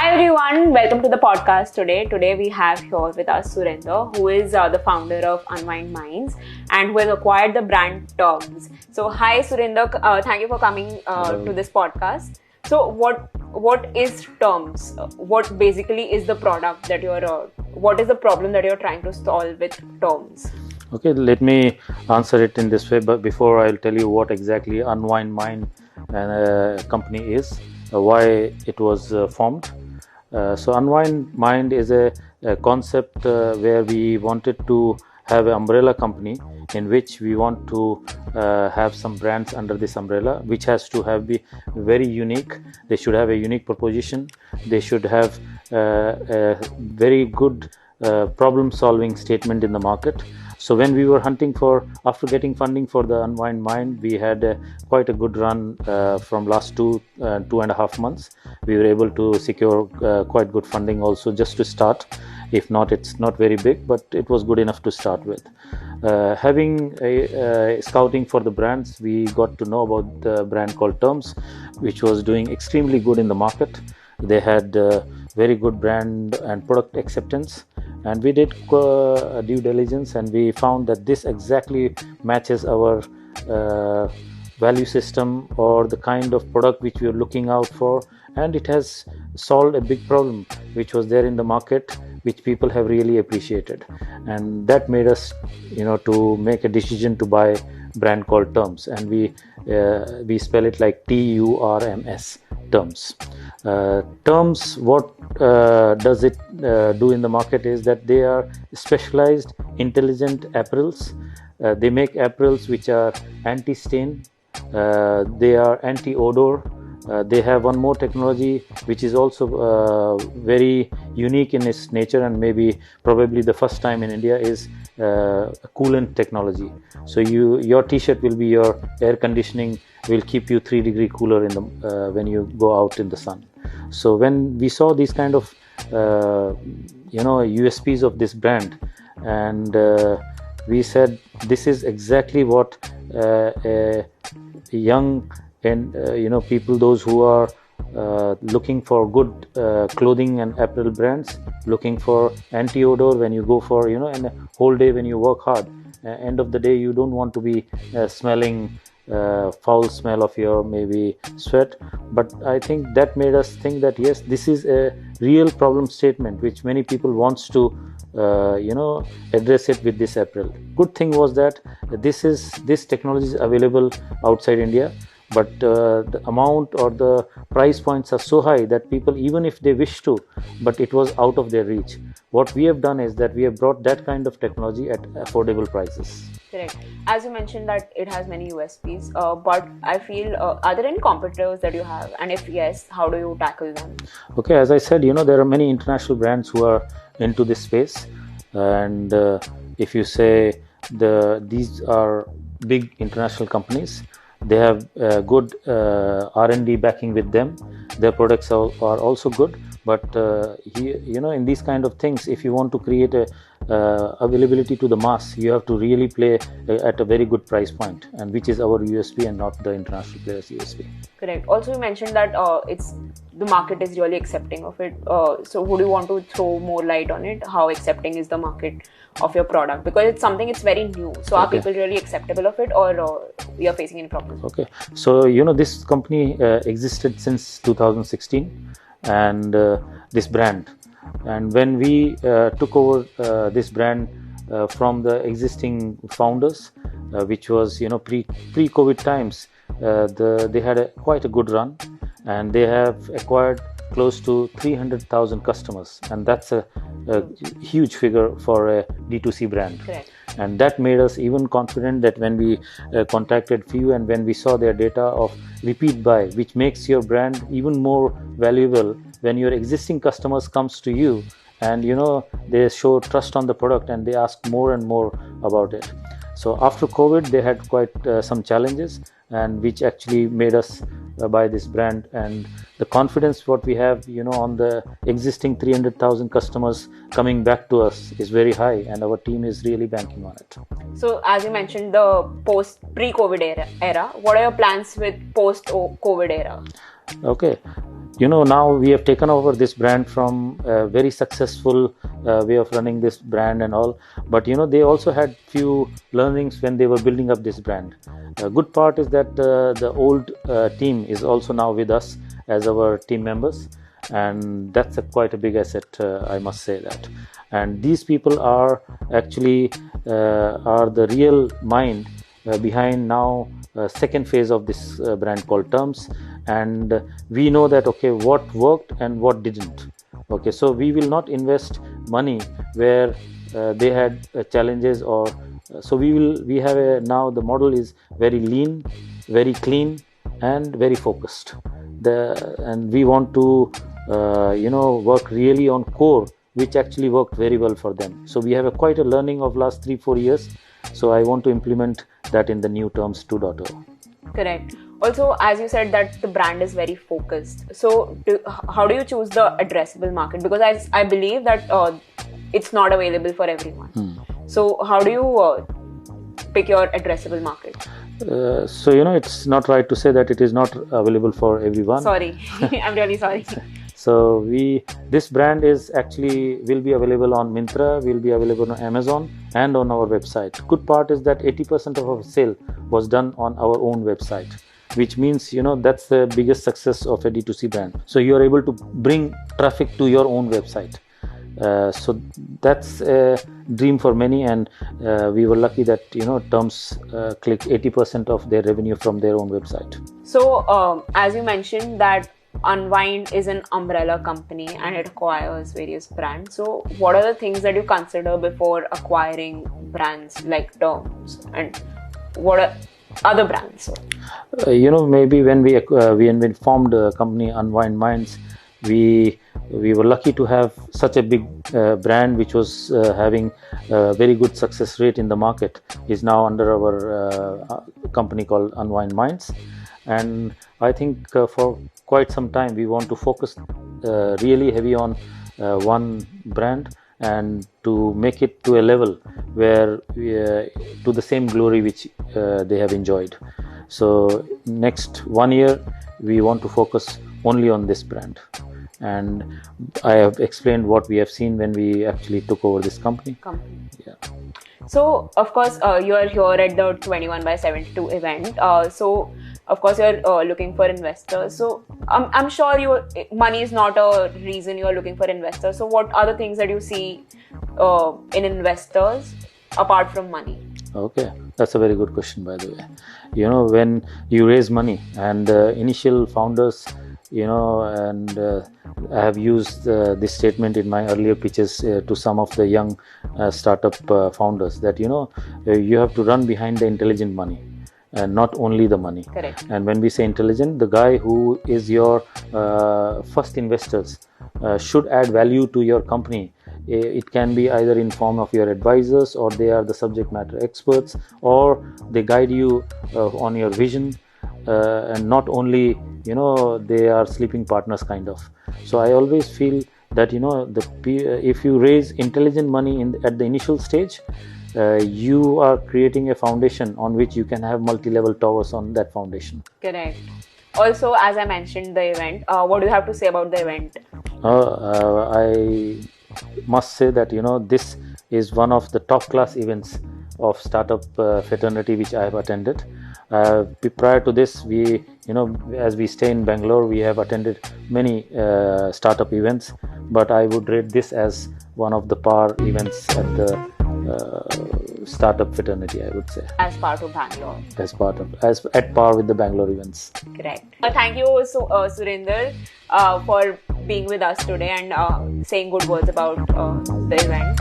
Hi everyone, welcome to the podcast today. Today we have here with us Surinder, who is the founder of Unwind Minds and who has acquired the brand Turms. So hi Surinder, thank you for coming to this podcast. So what is Turms? What basically is the product that what is the problem that you're trying to solve with Turms? Okay, let me answer it in this way, but before I'll tell you what exactly Unwind Mind company is, why it was formed. So Unwind Mind is a concept where we wanted to have an umbrella company in which we want to have some brands under this umbrella, which has to be very unique. They should have a unique proposition. They should have a very good problem solving statement in the market. So when we were after getting funding for the Unwind Mind, we had quite a good run from last 2.5 months. We were able to secure quite good funding also just to start. If not, it's not very big, but it was good enough to start with. Having a scouting for the brands, we got to know about the brand called Turms, which was doing extremely good in the market. They had very good brand and product acceptance, and we did due diligence, and we found that this exactly matches our value system or the kind of product which we are looking out for, and it has solved a big problem which was there in the market, which people have really appreciated, and that made us to make a decision to buy a brand called Turms, and we spell it like TURMS, Turms. Turms, what does it do in the market is that they are specialized intelligent apparels. They make apparels which are anti-stain, they are anti-odor. They have one more technology which is also very unique in its nature, and probably the first time in India is coolant technology. So your t-shirt will be your air conditioning, will keep you 3 degree cooler in the when you go out in the sun. So when we saw these kind of USPs of this brand, and we said this is exactly what a young and people, those who are looking for good clothing and apparel brands, looking for anti-odor when you go for and a whole day when you work hard, end of the day you don't want to be smelling foul smell of your maybe sweat. But I think that made us think that yes, this is a real problem statement which many people wants to address it with this apparel. Good thing was that this technology is available outside India, but the amount or the price points are so high that people, even if they wish to, but it was out of their reach. What we have done is that we have brought that kind of technology at affordable prices. Correct. As you mentioned that it has many USPs, but I feel, are there any competitors that you have? And if yes, how do you tackle them? Okay, as I said, there are many international brands who are into this space, and if you say these are big international companies, they have good R&D backing with them. Their products are also good, but in these kind of things, if you want to create a availability to the mass, you have to really play at a very good price point, and which is our USP and not the international players' USP. Correct. Also, you mentioned that the market is really accepting of it. So would you want to throw more light on it? How accepting is the market of your product? Because it's very new. So are people really acceptable of it, or we are facing any problems? Okay. So this company existed since 2016, and this brand. And when we took over this brand from the existing founders, which was pre-COVID times, they had quite a good run, and they have acquired close to 300,000 customers, and that's a huge figure for a D2C brand. Correct. And that made us even confident that when we contacted few, and when we saw their data of repeat buy, which makes your brand even more valuable when your existing customers comes to you, and they show trust on the product and they ask more and more about it. So after COVID, they had quite some challenges, and which actually made us buy this brand. And the confidence what we have on the existing 300,000 customers coming back to us is very high, and our team is really banking on it. So as you mentioned, the pre-COVID era, what are your plans with post-COVID era? Okay, now we have taken over this brand from a very successful way of running this brand and all, but they also had few learnings when they were building up this brand. A good part is that the old team is also now with us as our team members, and that's quite a big asset, I must say that. And these people are actually are the real mind behind now second phase of this brand called Turms. And we know that, okay, what worked and what didn't. Okay, so we will not invest money where they had challenges, or so we have now the model is very lean, very clean, and very focused. And we want to work really on core, which actually worked very well for them. So we have quite a learning of last 3-4 years. So I want to implement that in the new Turms 2.0. Correct. Also, as you said that the brand is very focused. So how do you choose the addressable market? Because I believe that it's not available for everyone. So how do you pick your addressable market? So it's not right to say that it is not available for everyone. Sorry, I'm really sorry. So this brand is actually will be available on Myntra, will be available on Amazon and on our website. Good part is that 80% of our sale was done on our own website, which means that's the biggest success of a D2C brand. So you are able to bring traffic to your own website. So that's a dream for many, and we were lucky that Turms clicked 80% of their revenue from their own website. So as you mentioned that Unwind is an umbrella company and it acquires various brands. So what are the things that you consider before acquiring brands like Turms, and what are other brands? Maybe when we formed a company Unwind Minds, we were lucky to have such a big brand which was having a very good success rate in the market, is now under our company called Unwind Minds. And I think for quite some time we want to focus really heavy on one brand and to make it to a level where to the same glory which they have enjoyed. So next 1 year we want to focus only on this brand, and I have explained what we have seen when we actually took over this company. Yeah. So of course you are here at the 21/72 event. So of course you're looking for investors. So I'm sure money is not a reason you are looking for investors. So what are the things that you see in investors apart from money? Okay, that's a very good question, by the way. When you raise money, and initial founders, and I have used this statement in my earlier pitches to some of the young startup founders, that you have to run behind the intelligent money and not only the money. Correct. And when we say intelligent, the guy who is your first investors should add value to your company. It can be either in form of your advisors, or they are the subject matter experts, or they guide you on your vision, and not only they are sleeping partners kind of. So I always feel that if you raise intelligent money at the initial stage, you are creating a foundation on which you can have multi-level towers on that foundation. Correct. Also, as I mentioned the event, what do you have to say about the event? I must say that this is one of the top class events of startup fraternity which I have attended. Prior to this, we as we stay in Bangalore, we have attended many startup events, but I would rate this as one of the par events at the startup fraternity, I would say. As part of Bangalore. As at par with the Bangalore events. Correct. Thank you, Surinder, for being with us today and saying good words about the event.